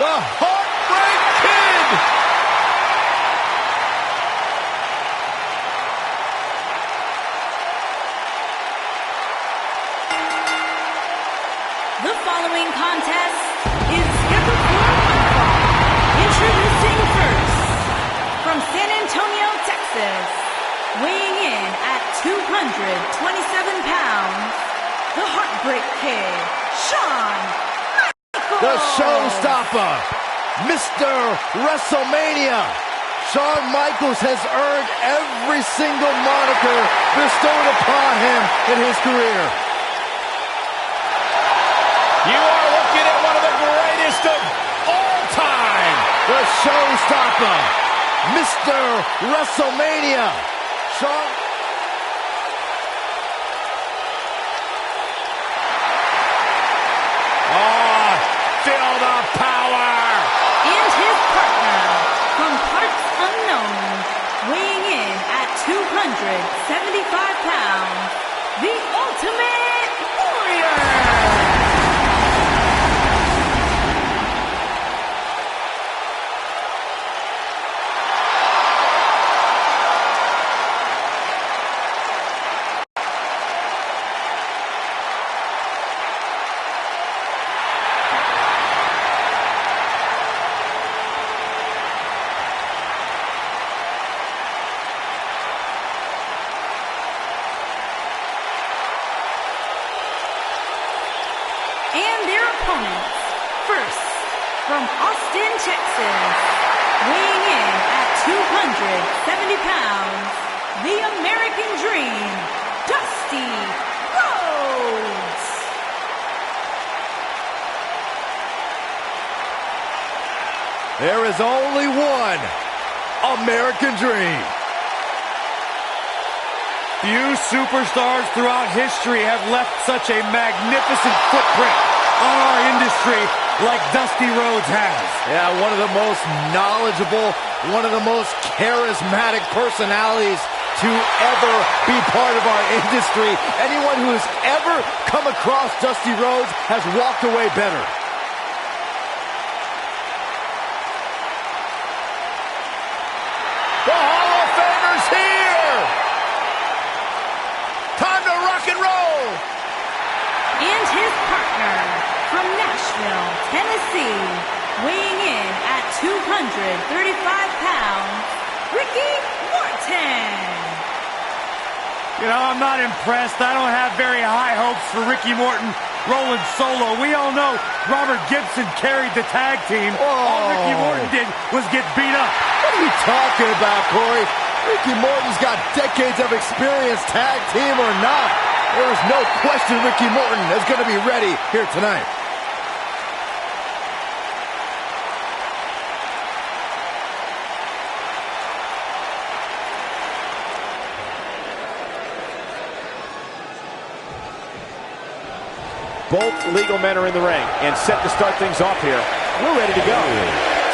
the Heartbreak Kid! The following contest is scheduled for one fall. Introducing first, from San Antonio, Texas, weighing in at 227 pounds, the Heartbreak Kid, Shawn Michaels. The showstopper, Mr. WrestleMania. Shawn Michaels has earned every single moniker bestowed upon him in his career. You are looking at one of the greatest of all time. The showstopper, Mr. WrestleMania. Shawn. Oh, feel the power. And his partner, from parts unknown, weighing in at 275 pounds, the Ultimate Warrior. And their opponents, first, from Austin, Texas, weighing in at 270 pounds, the American Dream, Dusty Rhodes. There is only one American Dream. Few superstars throughout history have left such a magnificent footprint on our industry like Dusty Rhodes has. Yeah, one of the most knowledgeable, one of the most charismatic personalities to ever be part of our industry. Anyone who has ever come across Dusty Rhodes has walked away better. The Hall of Famer's here! Time to rock and roll! And his partner, from Nashville, Tennessee, weighing in at 235 pounds, Ricky Morton. You know, I'm not impressed. I don't have very high hopes for Ricky Morton rolling solo. We all know Robert Gibson carried the tag team. All Ricky Morton did was get beat up. What are you talking about, Corey? Ricky Morton's got decades of experience, tag team or not. There is no question Ricky Morton is going to be ready here tonight. Both legal men are in the ring and set to start things off here. We're ready to go.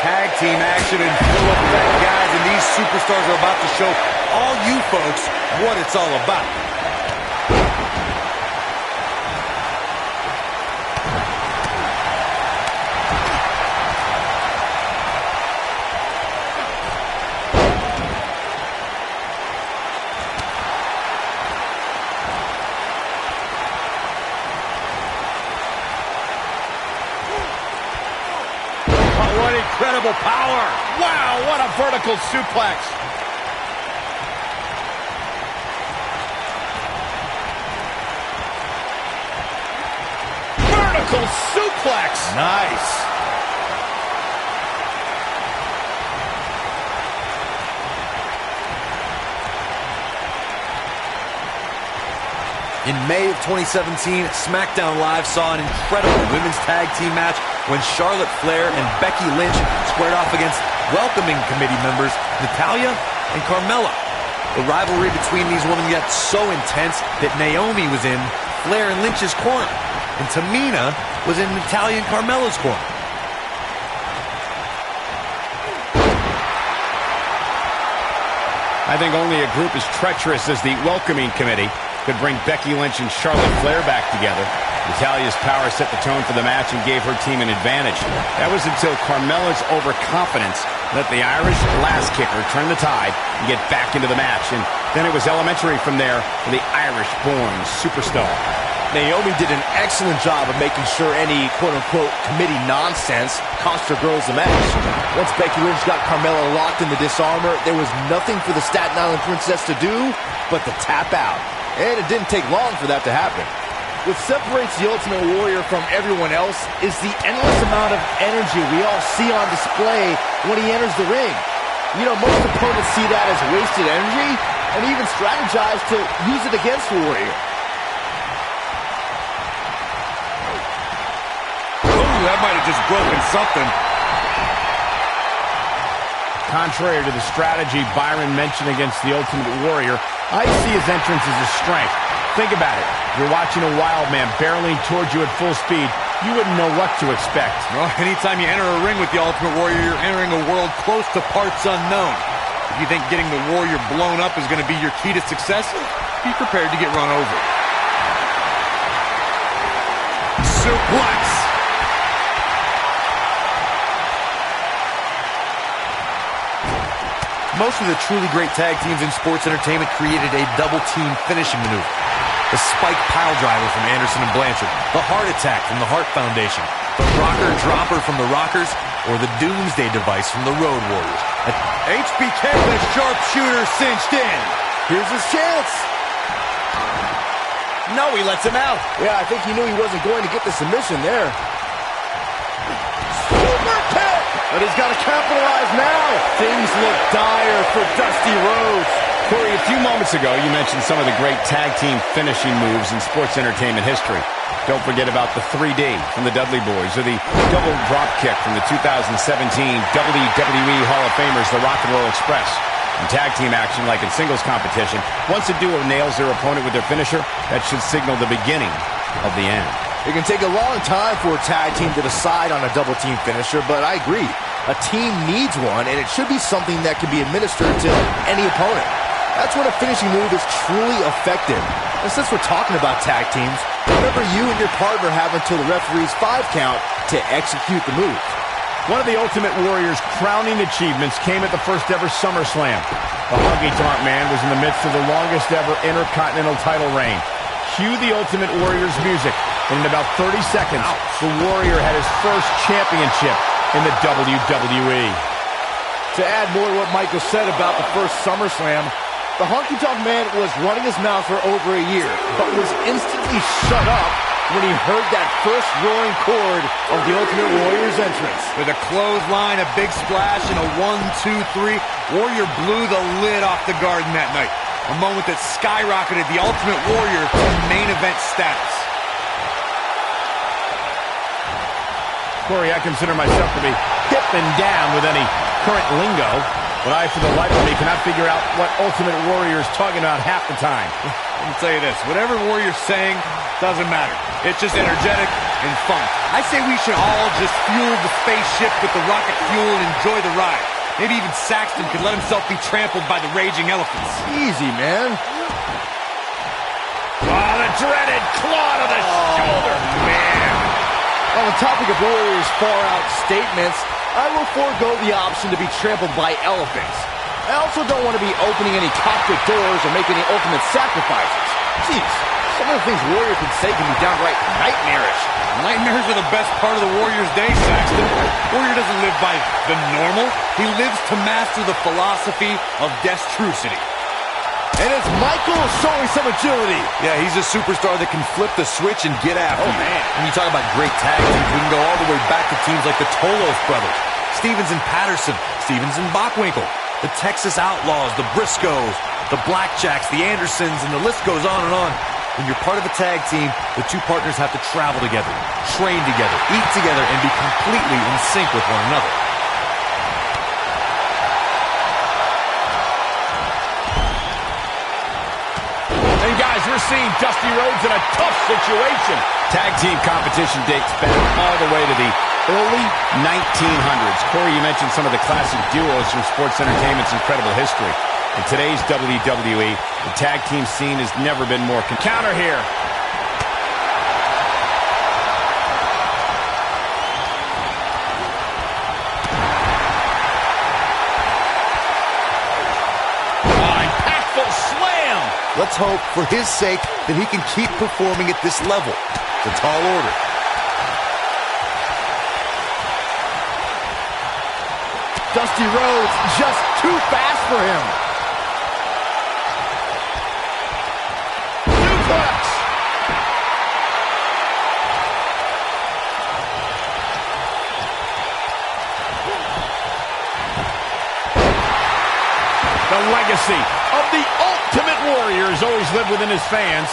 Tag team action in full effect, guys, and these superstars are about to show all you folks what it's all about. What incredible power. Wow, what a vertical suplex. Vertical suplex. Nice. In May of 2017, SmackDown Live saw an incredible women's tag team match when Charlotte Flair and Becky Lynch squared off against welcoming committee members Natalya and Carmella. The rivalry between these women got so intense that Naomi was in Flair and Lynch's corner, and Tamina was in Natalya and Carmella's corner. I think only a group as treacherous as the welcoming committee could bring Becky Lynch and Charlotte Flair back together. Natalya's power set the tone for the match and gave her team an advantage. That was until Carmella's overconfidence let the Irish glass kicker turn the tide and get back into the match. And then it was elementary from there for the Irish-born superstar. Naomi did an excellent job of making sure any quote-unquote committee nonsense cost her girls the match. Once Becky Lynch got Carmella locked in the disarmor, there was nothing for the Staten Island Princess to do but to tap out. And it didn't take long for that to happen. What separates the Ultimate Warrior from everyone else is the endless amount of energy we all see on display when he enters the ring. You know, most opponents see that as wasted energy and even strategize to use it against the Warrior. That might have just broken something. Contrary to the strategy Byron mentioned against the Ultimate Warrior, I see his entrance as a strength. Think about it. If you're watching a wild man barreling towards you at full speed, you wouldn't know what to expect. Well, anytime you enter a ring with the Ultimate Warrior, you're entering a world close to parts unknown. If you think getting the Warrior blown up is going to be your key to success, be prepared to get run over. Suplex! Most of the truly great tag teams in sports entertainment created a double-team finishing maneuver. The spike pile driver from Anderson and Blanchard, the heart attack from the Hart Foundation, the rocker dropper from the Rockers, or the Doomsday device from the Road Warriors. HBK, the sharpshooter, cinched in. Here's his chance. No, he lets him out. Yeah, I think he knew he wasn't going to get the submission there. Super kick! But he's got to capitalize now. Things look dire for Dusty Rhodes. Corey, a few moments ago, you mentioned some of the great tag team finishing moves in sports entertainment history. Don't forget about the 3D from the Dudley Boys, or the double drop kick from the 2017 WWE Hall of Famers, the Rock and Roll Express. In tag team action, like in singles competition, once a duo nails their opponent with their finisher, that should signal the beginning of the end. It can take a long time for a tag team to decide on a double team finisher, but I agree. A team needs one, and it should be something that can be administered to any opponent. That's when a finishing move is truly effective. And since we're talking about tag teams, remember you and your partner have until the referee's 5 count to execute the move. One of the Ultimate Warrior's crowning achievements came at the first ever SummerSlam. The Honky Tonk Man was in the midst of the longest ever Intercontinental title reign. Cue the Ultimate Warrior's music, and in about 30 seconds, the Warrior had his first championship in the WWE. To add more to what Michael said about the first SummerSlam, the Honky Tonk Man was running his mouth for over a year, but was instantly shut up when he heard that first roaring chord of the Ultimate Warrior's entrance. With a clothesline, a big splash, and a 1-2-3, Warrior blew the lid off the Garden that night. A moment that skyrocketed the Ultimate Warrior to main event status. Corey, I consider myself to be hip and down with any current lingo, but I, for the life of me, cannot figure out what Ultimate Warrior is talking about half the time. Let me tell you this, whatever Warrior's saying doesn't matter. It's just energetic and fun. I say we should all just fuel the spaceship with the rocket fuel and enjoy the ride. Maybe even Saxton could let himself be trampled by the raging elephants. Easy, man. Oh, the dreaded claw to the shoulder, man. On the topic of Warrior's far-out statements, I will forego the option to be trampled by elephants. I also don't want to be opening any cockpit doors or making any ultimate sacrifices. Jeez, some of the things Warrior can say can be downright nightmarish. Nightmares are the best part of the Warrior's day, Saxton. Warrior doesn't live by the normal. He lives to master the philosophy of destrucity. And it's Michael showing some agility. Yeah, he's a superstar that can flip the switch and get after you. Man. When you talk about great tag teams, we can go all the way back to teams like the Tolos brothers, Stevens and Patterson, Stevens and Bockwinkel, the Texas Outlaws, the Briscoes, the Blackjacks, the Andersons, and the list goes on and on. When you're part of a tag team, the two partners have to travel together, train together, eat together, and be completely in sync with one another. And guys, we're seeing Dusty Rhodes in a tough situation. Tag team competition dates back all the way to the early 1900s. Corey, you mentioned some of the classic duos from sports entertainment's incredible history. In today's WWE, the tag team scene has never been more counter here. Let's hope, for his sake, that he can keep performing at this level. It's a tall order. Dusty Rhodes just too fast for him. Suplex. The legacy of the Ultimate Warrior has always lived within his fans.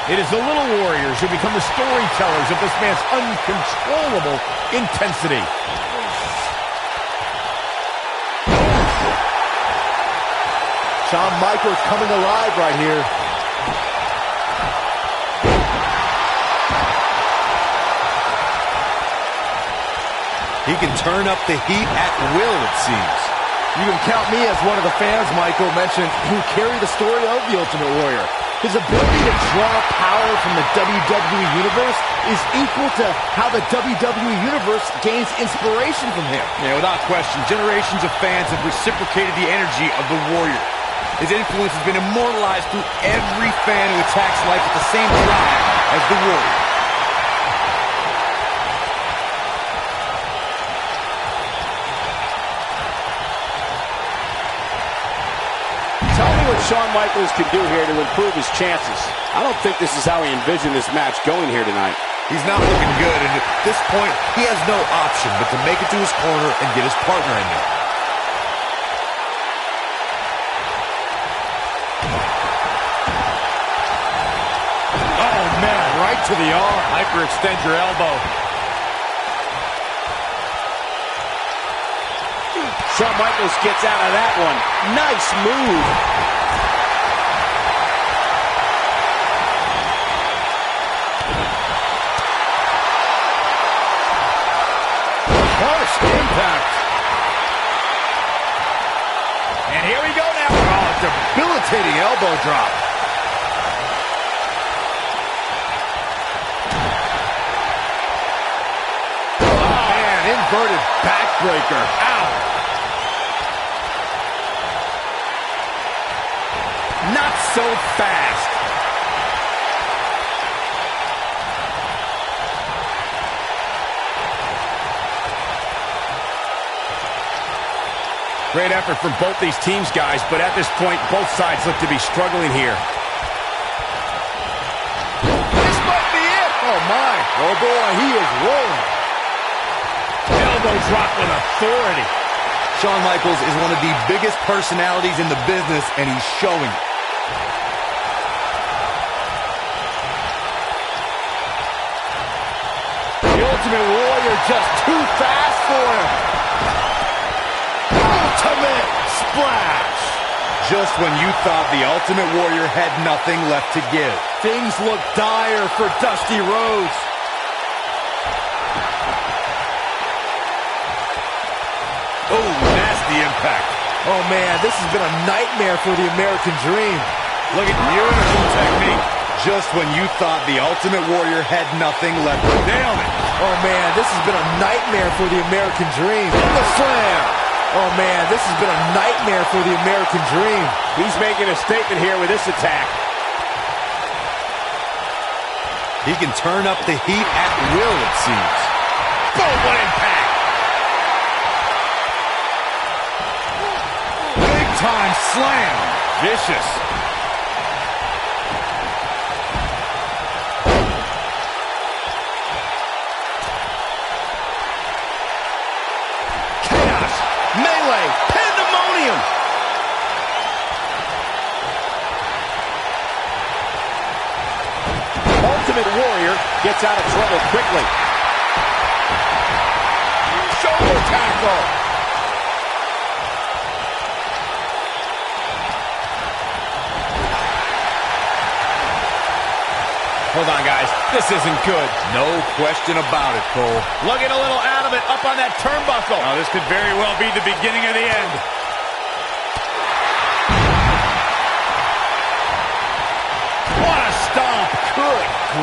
It is the Little Warriors who become the storytellers of this man's uncontrollable intensity. Shawn Michaels coming alive right here. He can turn up the heat at will, it seems. You can count me as one of the fans Michael mentioned who carry the story of the Ultimate Warrior. His ability to draw power from the WWE Universe is equal to how the WWE Universe gains inspiration from him. Yeah, without question, generations of fans have reciprocated the energy of the Warrior. His influence has been immortalized through every fan who attacks life with the same drive as the Warrior. Tell me what Shawn Michaels can do here to improve his chances. I don't think this is how he envisioned this match going here tonight. He's not looking good, and at this point, he has no option but to make it to his corner and get his partner in there. Oh, man, right to the arm. Hyperextend your elbow. Shawn Michaels gets out of that one. Nice move. Harsh impact. And here we go now. Oh, debilitating elbow drop. Oh, man, inverted backbreaker. Ow. Not so fast. Great effort from both these teams, guys, but at this point, both sides look to be struggling here. This might be it. Oh, my. Oh, boy, he is rolling. Elbow drop with authority. Shawn Michaels is one of the biggest personalities in the business, and he's showing it. The Ultimate Warrior just too fast for him. Ultimate splash. Just when you thought the Ultimate Warrior had nothing left to give. Things look dire for Dusty Rhodes. Oh, nasty impact. Oh, man, this has been a nightmare for the American Dream. Look at beautiful technique. Just when you thought the Ultimate Warrior had nothing left to nail it. Oh, man, this has been a nightmare for the American Dream. The slam. Oh, man, this has been a nightmare for the American Dream. He's making a statement here with this attack. He can turn up the heat at will, it seems. Boom, what impact. Big time slam. Vicious. Melee, pandemonium. Ultimate Warrior gets out of trouble quickly. Shoulder tackle. Hold on, guys. This isn't good. No question about it, Cole. Looking a little out of it up on that turnbuckle. Oh, this could very well be the beginning of the end.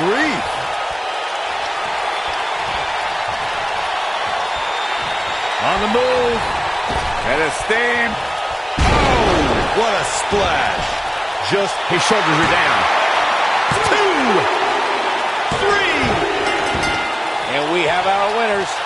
grief. On the move. And a steam. Oh, what a splash. Just his shoulders are down. 2, 3. And we have our winners.